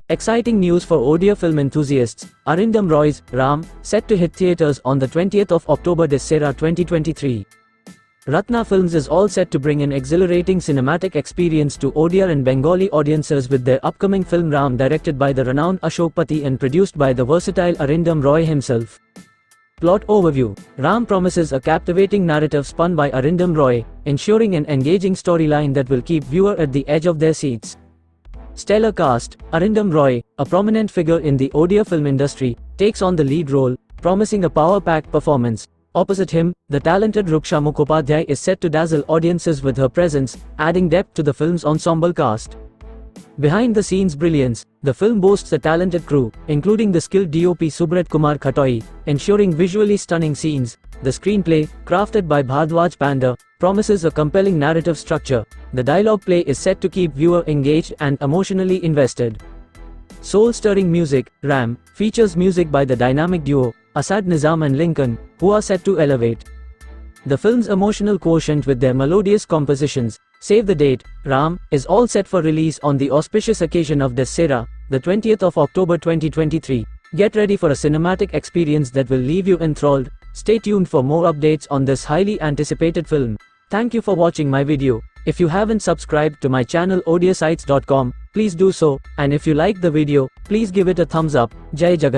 Exciting news for Odia film enthusiasts. Arindam Roy's Ram, set to hit theatres on the 20th of October Dasherra 2023. Ratna Films is all set to bring an exhilarating cinematic experience to Odia and Bengali audiences with their upcoming film Ram, directed by the renowned Ashok Pati and produced by the versatile Arindam Roy himself. Plot overview. Ram promises a captivating narrative spun by Arindam Roy, ensuring an engaging storyline that will keep viewers at the edge of their seats. Stellar cast. Arindam Roy, a prominent figure in the Odia film industry, takes on the lead role, promising a power-packed performance. Opposite him, the talented Rupsha Mukhopadhyay is set to dazzle audiences with her presence, adding depth to the film's ensemble cast. Behind-the-scenes brilliance. The film boasts a talented crew, including the skilled DOP Subrat Kumar Khatoii, ensuring visually stunning scenes. The screenplay, crafted by Bhardwaj Panda, promises a compelling narrative structure. The dialogue play is set to keep viewers engaged and emotionally invested. Soul-stirring music. Ram features music by the dynamic duo Asad, Nizam and Lincon, who are set to elevate the film's emotional quotient with their melodious compositions. Save the date. Ram is all set for release on the auspicious occasion of Dasherra, the 20th of October 2023. Get ready for a cinematic experience that will leave you enthralled. Stay tuned for more updates on this highly anticipated film. Thank you for watching my video. If you haven't subscribed to my channel OdiaSites.com, please do so, and if you liked the video, please give it a thumbs up. Jai Jagan.